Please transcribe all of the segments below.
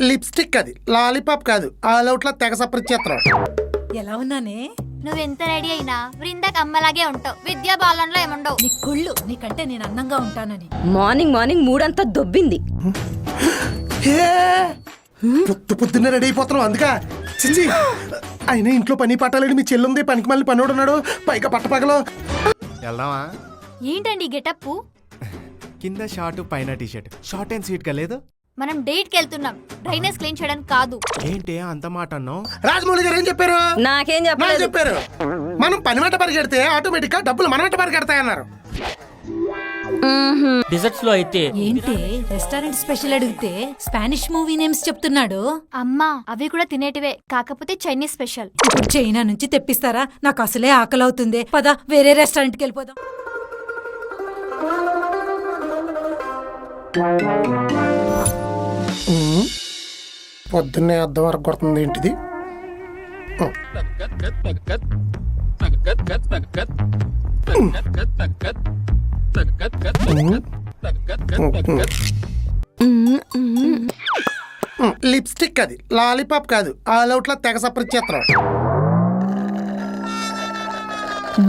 Lipstick అది lollipop కాదు all out లా తెగ సపరిచేత్రం. ఎలా ఉన్నానే? నువ్వెంత రెడీ అయినా బృందాకి అమ్మలాగే ఉంటావు. విద్యా బాలంలో ఏముండవు. నీ కుళ్ళు నీకంటే నేను అందంగా ఉంటానని. మార్నింగ్ మార్నింగ్ మూడంతా దొబ్బింది. పొద్దున్నే రెడీ అయిపోతున్నావు అందుకా? చిచి, అయినా ఇంట్లో పని పట్టాలని మీ చెల్లుంది, పనికి మళ్ళీ పనోడు ఉన్నాడు, పైగా పట్టపగలో. వెళ్దామా? ఏంటండి గెటప్? కింద షార్ట్ పైన టీషర్ట్, షార్ట్ అండ్ స్వీట్ గా లేదు? మనం డేట్ కి వెళ్తున్నాం, డ్రైనేజ్ క్లీన్ చేయడానికి కాదు. ఏంటి అంత మాట అన్నావు? రాజమౌళి గారు ఏం చెప్పారు? నాకేం నాకు చెప్పలేదు. చెప్పారు మనం పని వెంట పరిగెడితే ఆటోమేటిక్ గా డబ్బులు మన వెంట పరిగెడతాయన్నారు. డిజర్ట్స్ లో అయితే ఏంటి రెస్టారెంట్ స్పెషల్ అడిగితే స్పానిష్ మూవీ నేమ్స్ చెప్తున్నాడు. అమ్మా అవి కూడా తినేటివే, కాకపోతే చైనీస్ స్పెషల్. ఇప్పుడు చైనా నుంచి తెప్పిస్తారా? నాకు అసలే ఆకలి అవుతుంది. పద వేరే రెస్టారెంట్ కి వెళ్ళిపోదాం. పొద్దున్నే అద్దం వరకు కొడుతుంది ఏంటిది? లిప్స్టిక్ అది లాలీపాప్ కాదు ఆల్ అవుట్ లా తెగ సపరిచేత్రం.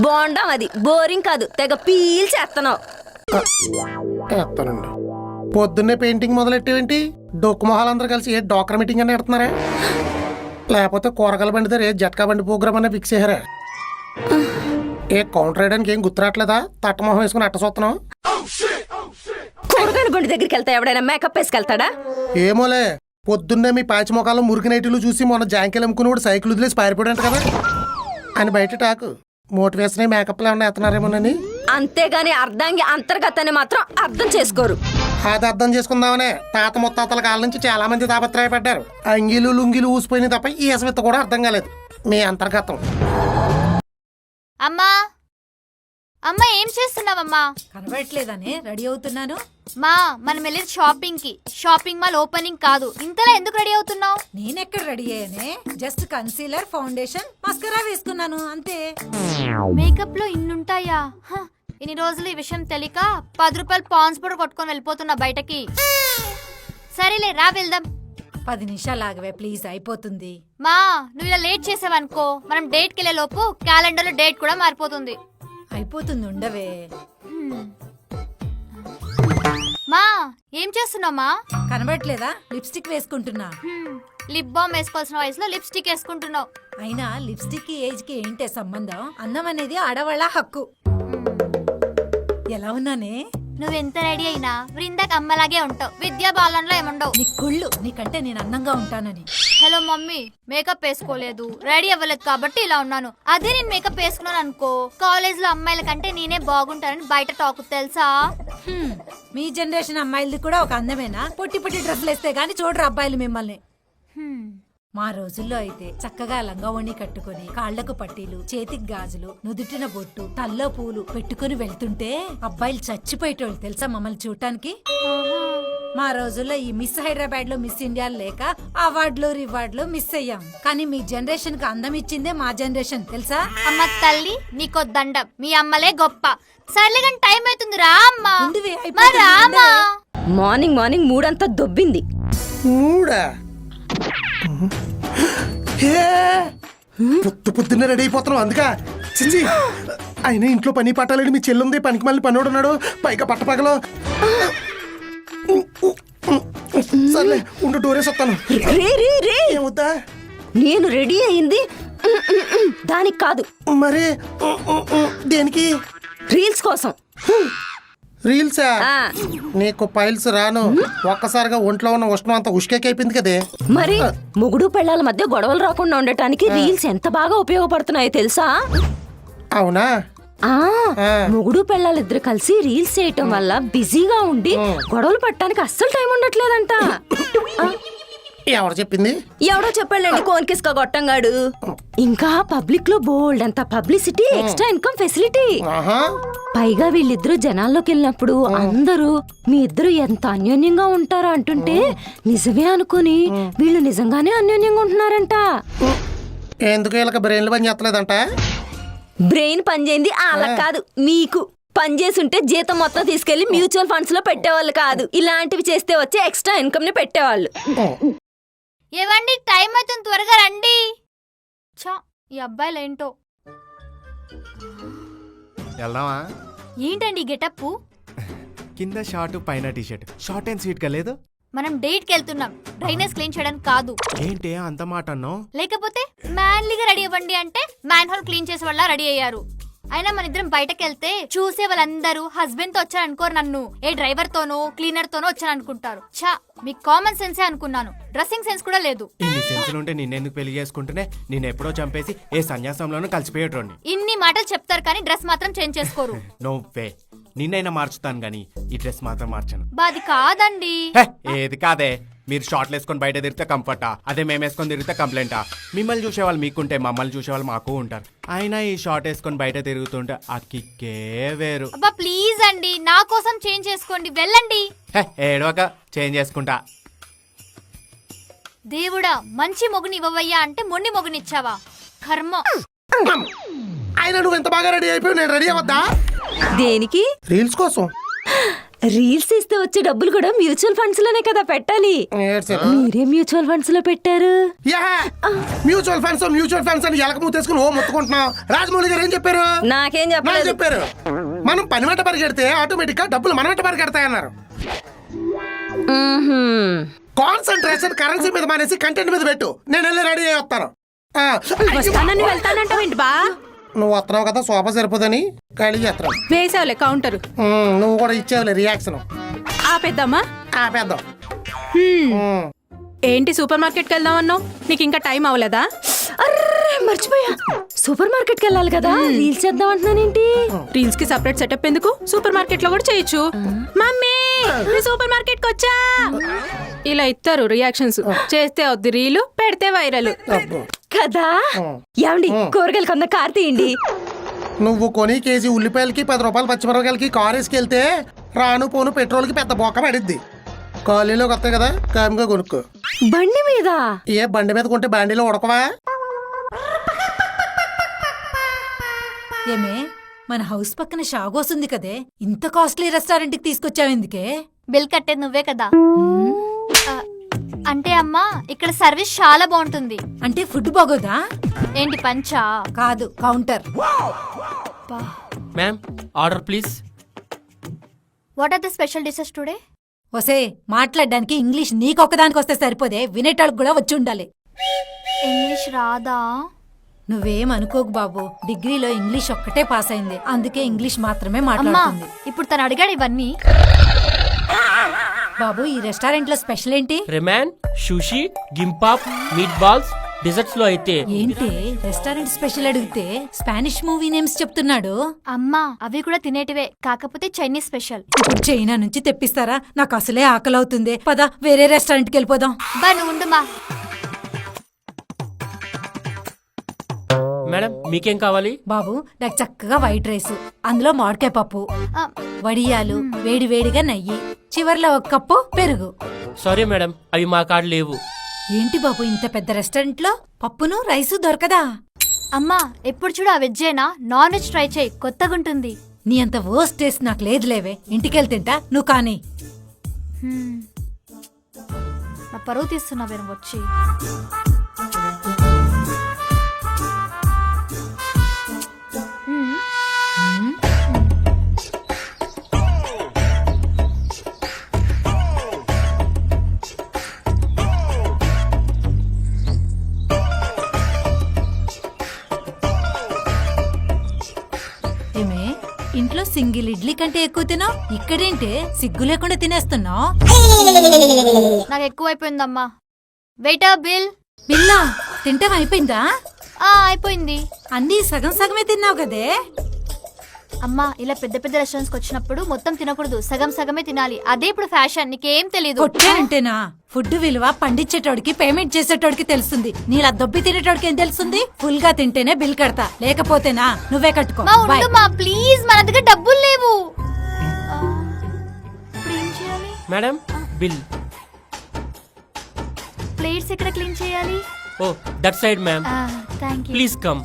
బాగుండం అది బోరింగ్ కాదు, తెగ పీల్ చేస్తున్నావు. వేస్తానండి. పొద్దున్నే పెయింటింగ్ మొదలెట్టేవేంటి? డొక్కు మొహాలందరూ కలిసి ఏ డోక్రా మీటింగ్ అని పెడుతున్నారా? లేకపోతే కూరగాయల బండి దగ్గర ఏ జట్కా బండి ప్రోగ్రామ్ అనే ఫిక్స్ చేయారా? ఏ కౌంటర్ వేయడానికి ఏం గుర్తురాట్లేదా? తట్టమొహం వేసుకుని అట్ట చూస్తున్నావు. కూరగాయల బండి దగ్గరికి వెళ్తా ఎవడైనా మేకప్ వేసుకెళ్తాడా? ఏమోలే, పొద్దున్నే మీ పాచి మొఖాలు మురికి నైటీలు చూసి మొన్న జాంకీలు అమ్ముకుని సైకిల్ వదిలేసి పారిపోయాడు కదా అని బయట టాకు. మోటివేషన్ మేకప్లు ఏమన్నా ఎత్తనారేమోనని. అంతేగాని అర్ధాంగి అంతర్గతాన్ని మాత్రం అర్థం చేసుకోరు. అది అర్థం చేసుకుందామనే తాత ముత్తాతల కాలం నుంచి చాలా మంది తాపత్రయపడ్డారు. అంగీలు లుంగీలు ఊసిపోయినాయి తప్ప ఈ అసవిత్త కూడా అర్థం కాలేదు మీ అంతర్గతం. అమ్మా అమ్మా ఏం చేస్తున్నావమ్మా? కనబడట్లేదనే రెడీ అవుతున్నాను. మా మనం వెళ్ళేది షాపింగ్ కి. షాపింగ్ మాల్ ఓపెనింగ్ కాదు. ఇంతలా ఎందుకు రెడీ అవుతున్నావు? నేనెక్కడ రెడీ అయ్యానే? జస్ట్ కన్సీలర్, ఫౌండేషన్, మస్కరా వేసుకున్నాను అంతే. మేకప్ లో ఇన్నుంటాయా? ఇన్ని రోజులు ఈ విషయం తెలియక 10 రూపాయలు పాన్స్ పౌడర్ కొట్టుకొని వెళ్ళిపోతున్నా బయటకి. సరేలే రా వెళ్దాం. 10 నిమిషాలు ఆగవే ప్లీజ్, అయిపోతుంది. మా నువ్వు ఇలా లేట్ చేసావనుకో, మనం డేట్ కి వెళ్ళే లోపు క్యాలెండర్ లో డేట్ కూడా మారిపోతుంది. అయిపోతుంది ఉండవే. మా ఏం చేస్తున్నావు మా? కనబడట్లేదా? లిప్స్టిక్ వేసుకుంటున్నా. లిప్ బామ్ వేసుకోవాల్సిన వయసులో లిప్స్టిక్ వేసుకుంటున్నావు. అయినా లిప్స్టిక్ కి ఏజ్ కి ఏంటే సంబంధం? అందం అనేది ఆడవాళ్ళ హక్కు. ఎలా ఉన్నానే? నువ్వెంత రెడీ అయినా బృందాకి అమ్మలాగే ఉంటావు. విద్యా బాలంలో ఏముండవు. నీ కుళ్ళు నీకంటే నేను అందంగా ఉంటానని. హలో మమ్మీ, మేకప్ వేసుకోలేదు, రెడీ అవ్వలేదు కాబట్టి ఇలా ఉన్నాను. అదే నేను మేకప్ వేసుకున్నాను అనుకో, కాలేజ్ లో అమ్మాయిల కంటే నేనే బాగుంటానని బయట టాక్ తెలుసా? మీ జనరేషన్ అమ్మాయిలది కూడా ఒక అందమేనా? పొట్టి పొట్టి డ్రెస్సులు వేస్తే గానీ చూడరు అబ్బాయిలు మిమ్మల్ని. మా రోజుల్లో అయితే చక్కగా లంగావణి కట్టుకుని కాళ్లకు పట్టీలు, చేతికి గాజులు, నుదుటిన బొట్టు, తల్లో పూలు పెట్టుకుని వెళ్తుంటే అబ్బాయిలు చచ్చిపోయేటోళ్ళు తెలుసా మమ్మల్ని చూడటానికి. మా రోజుల్లో ఈ మిస్ హైదరాబాద్ లో మిస్ ఇండియా లేక అవార్డులు రివార్డులు మిస్ అయ్యాం. కానీ మీ జనరేషన్ కి అందం ఇచ్చిందే మా జనరేషన్ తెలుసా. అమ్మ తల్లి నీకో దండం, మీ అమ్మలే గొప్ప. సర్లే కానీ టైం అవుతుంది రా అమ్మా. రామా. మార్నింగ్ మార్నింగ్ మూడంతా దొబ్బింది. మూడా? పొద్దున్నే రెడీ అయిపోతున్నావు అందుకా? చిచి, అయినా ఇంట్లో పని పట్టాలని మీ చెల్లుంది, పనికి మళ్ళీ పనోడు ఉన్నాడు, పైగా పట్టపగలో. సర్లే ఉండు, డోరేసి వస్తాను. ఏమవుతా? నేను రెడీ అయింది దానికి కాదు. మరి దేనికి? రీల్స్ కోసం. రీల్సా? నీకు పైల్స్ రాను. ఒక్కసారిగా ఒంట్లో ఉన్న ఉష్ణం అంతా ఉష్కెక్కిపోయింది కదే. మరి మొగుడు పెళ్ళాల మధ్య గొడవలు రాకుండా ఉండటానికి రీల్స్ ఎంత బాగా ఉపయోగపడుతున్నాయో తెలుసా? అవునా? మొగుడు పెళ్ళాలిద్దరు కలిసి రీల్స్ చేయటం వల్ల బిజీగా ఉండి గొడవలు పట్టడానికి అస్సలు టైం ఉండట్లేదంట. ఎవరు చెప్పింది? ఎవడో చెప్పాడండి, కోన్కిస్కా గొట్టంగాడు. ఇంకా పబ్లిక్ లో బోల్డ్ అంత పబ్లిసిటీ, ఎక్స్ట్రా ఇన్కమ్ ఫెసిలిటీ. పైగా వీళ్ళిద్దరూ జనాల్లోకి వెళ్ళినప్పుడు అందరూ మీ ఇద్దరు ఎంత అన్యోన్యంగా ఉంటారో అంటుంటే నిజమే అనుకుని వీళ్ళు నిజంగానే అన్యోన్యంగా ఉంటున్నారంట. ఎందుకు వీళ్ళకి బ్రెయిన్లు పని చేస్తలేదంట? బ్రెయిన్ పనిచేయింది అలా కాదు, మీకు. పని చేసుంటే జీతం మొత్తం తీసుకెళ్లి మ్యూచువల్ ఫండ్స్ లో పెట్టేవాళ్ళు కాదు. ఇలాంటివి చేస్తే వచ్చే ఎక్స్ట్రా ఇన్కమ్ ని పెట్టేవాళ్ళు. ఏవండి టైం అవుతుంది, త్వరగా రండి. ఛా, ఈ అబ్బాయిలు ఏంటో. వెళ్దామా? ఏంటండి గెటప్? కింద షార్ట్ పైన టీషర్ట్, షార్ట్ అండ్ స్వీట్ గా లేదు? మనం డేట్ కి వెళ్తున్నాం, డ్రైనేజ్ క్లీన్ చేయడానికి కాదు. ఏంటి అంత మాట అన్నావు? లేకపోతే మ్యాన్లీగా రెడీ అవ్వండి అంటే మ్యాన్ హోల్ క్లీన్ చేసే వాళ్ళ రెడీ అయ్యారు. అయినా మన ఇద్దరం బయటకు వెళ్తే చూసే వాళ్ళందరూ హస్బెండ్ తో వచ్చాను అనుకోరు, నన్ను ఏ డ్రైవర్ తోనో క్లీనర్ తోనో వచ్చాను అనుకుంటారు. ఛా, మీకు కామన్ సెన్సే అనుకున్నాను, డ్రెస్సింగ్ సెన్స్ కూడా లేదు. ఇన్ని సెన్సులు ఉంటే నిన్నెందుకు పెళ్లి చేసుకుంటూనే నేను ఎప్పుడో చంపేసి ఏ సన్యాసంలోనూ కలిసిపోయేటోడిని. ఇన్ని మాటలు చెప్తారు కానీ డ్రెస్ మాత్రం చేంజ్ చేసుకోరు. నో వే, నిన్నైనా మార్చుతాను గానీ ఈ డ్రెస్ మాత్రం మార్చాను. బాది కాదండి. హే, ఏది కాదే, మీరు షార్ట్లు వేసుకొని బయట తిరిగితే కంఫర్టా, అదే మేము వేసుకొని తిరిగితే కంప్లైంటా? మిమ్మల్ని చూసేవాళ్ళు మీకుంటే మమ్మల్ని చూసేవాళ్ళు మాకు ఉంటారు. అయినా ఈ షార్ట్ వేసుకొని బయట తిరుగుతుంటే ఆ కిక్కే వేరు. అబ్బా ప్లీజ్ అండి, నా కోసం చేంజ్ చేసుకోండి, వెళ్ళండి. హే, ఏడవక, చేంజ్ చేసుకుంటా. దేవుడా, మంచి మొగుని ఇవ్వవయ్యా అంటే మొండి మొగునిచ్చావా? కర్మ. ఆయన నువ్వు ఎంత బాగా రెడీ అయిపోయి నేను రెడీ అవద్దా? దేనికి? రీల్స్ కోసం. రీల్స్ ఇస్తే వచ్చే డబ్బులు కూడా మ్యూచువల్ ఫండ్స్ లోనే కదా పెట్టాలి. మీరే మ్యూచువల్ ఫండ్స్ లో పెట్టారు. మ్యూచువల్ ఫండ్స్ అని ఎలక మూతేసుకుని ఓ మొత్తుకుంటున్నావు. రాజమౌళి గారు ఏం చెప్పారు? నాకేం నాకు చెప్పలేదు. చెప్పారు, మనం పని వెంట పరిగెడితే ఆటోమేటిక్ గా డబ్బులు మన వెంట పరిగెడతాయన్నారు. కాన్సన్ట్రేషన్ కరెన్సీ మీద మానేసి కంటెంట్ మీద పెట్టు, నేను వెళ్ళి రెడీ అయ్యి వస్తాను. వెళ్తానంటావేంటి బా? నువ్వు వస్తున్నావు కదా, సోఫా సరిపోదని ఖాళీ చేస్తాను. వేసావులే కౌంటర్. నువ్వు కూడా ఇచ్చావులే రియాక్షన్. ఆపేద్దామా? ఆపేద్దాం. ఏంటి సూపర్ మార్కెట్కి వెళ్దాం అన్నావు? నీకు ఇంకా టైం అవ్వలేదా? అర్రే మర్చిపోయా, సూపర్ మార్కెట్ కి వెళ్ళాలి కదా. రీల్స్ చేద్దాం అంటున్నానేంటి? రీల్స్ కి సెపరేట్ సెటప్ ఎందుకు? సూపర్ మార్కెట్ లో కూడా చేయొచ్చు. మమ్మీ నేను సూపర్ మార్కెట్ కి వచ్చా, ఇలా ఇస్తారు రియాక్షన్స్. చేస్తే అవుద్ది రీలు, పెడితే వైరల్ కదా. ఏమండి, కూరగాయలు కొంత కార్ తీయండి. నువ్వు కొని కేజీ ఉల్లిపాయలకి 10 రూపాయలు పచ్చిమిరపకాయలకి కారు వేసుకెళ్తే రాను పోను పెట్రోల్కి పెద్ద బొక్క పడిద్ది. ఖాళీలోకి వస్తాయి కదా, కామ్గా కొనుక్కో. బండి మీద? ఏ బండి మీద కొంటే బండిలో ఉడకవా? ఏమే, మన హౌస్ పక్కన షాగోస్ ఉంది కదే, ఇంత కాస్ట్లీ రెస్టారెంట్ కి తీసుకొచ్చావు ఎందుకే? బిల్ కట్టేది నువ్వే కదా. ఆ, అంటే అమ్మా ఇక్కడ సర్వీస్ చాలా బాగుంటుంది. అంటే ఫుడ్ బాగోదా? ఏంటి పంచా? కాదు, counter. Ma'am order please. What are the special dishes today? ఒసే, మాట్లాడడానికి ఇంగ్లీష్ నీకొక్కదానికి వస్తే సరిపోదే, వినేటానికి కూడా వచ్చి ఉండాలి. ఇంగ్లీష్ రాదా? నువ్వేం అనుకోకు బాబు, డిగ్రీలో ఇంగ్లీష్ ఒక్కటే పాస్ అయింది, అందుకే ఇంగ్లీష్ మాత్రమే అమ్మా మాట్లాడుతుంది. ఇప్పుడు తను అడిగాడు ఇవన్నీ. బాబు, ఈ రెస్టారెంట్ లో స్పెషల్ ఏంటి? రెమాన్, షూషి, గింపాప్, మీట్ బాల్స్. డిజర్ట్స్ లో అయితే ఏంటి రెస్టారెంట్ స్పెషల్ అడిగితే స్పానిష్ మూవీ నేమ్స్ చెప్తున్నాడు. అమ్మా అవి కూడా తినేటివే, కాకపోతే చైనీస్ స్పెషల్. ఇప్పుడు చైనా నుంచి తెప్పిస్తారా? నాకు అసలే ఆకలి అవుతుంది, పద వేరే రెస్టారెంట్ కి వెళ్ళిపోదాం. బా నువ్వు ఉండుమా. మేడం మీకేం కావాలి? బాబు, నాకు చక్కగా వైట్ రైస్, అందులో మామిడికాయ పప్పు, ఆ, వడియాలు, వేడి వేడిగా నెయ్యి, చివర్లో ఒక కప్పు పెరుగు. సారీ మేడం, అవి మా కార్డు లేవు. ఏంటి బాబు, ఇంత పెద్ద రెస్టారెంట్ లో పప్పును రైసు దొరకదా? అమ్మా ఎప్పుడు చూడు ఆ వెజ్జేనా, నాన్ వెజ్ ట్రై చేయి, కొత్తగుంటుంది. నీ అంత వర్స్ట్ టేస్ట్ నాకు లేదులేవే, ఇంటికెళ్ళి తింటా, నువ్వు కానీ. నా పరువు తీస్తున్నావే నువ్వు వచ్చి. ఏమే, ఇంట్లో సింగిల్ ఇడ్లీ కంటే ఎక్కువ తినావు, ఇక్కడేంటే సిగ్గు లేకుండా తినేస్తున్నావు? నాకు ఎక్కువైపోయిందమ్మా. Waiter bill. బిల్లా తింటాం అయిపోయిందా? అయిపోయింది. అన్నీ సగం సగమే తిన్నావు కదే. అమ్మా ఇలా పెద్ద పెద్ద రెస్టారెంట్స్ వచ్చినప్పుడు మొత్తం తినకూడదు, సగం సగమే తినాలి, అదే ఇప్పుడు ఫ్యాషన్. నీకేం తెలీదు. కొట్టానంటేనా? ఫుడ్ విలువ పండించేటోడికి పేమెంట్ చేసేటోడికి తెలుస్తుంది, నీలా దొబ్బి తినేటోడికి ఏం తెలుస్తుంది? ఫుల్ గా తింటేనే బిల్ కడతా, లేకపోతేనా నువ్వే కట్టుకో. మా Bye. ఉండు మా ప్లీజ్, మన దగ్గర డబ్బులు లేవు. ఇప్పుడు ఏం చేయాలి? Madam bill. ప్లేట్స్ ఎక్కడ క్లీన్ చేయాలి? Oh that side ma'am, thank you. Please come.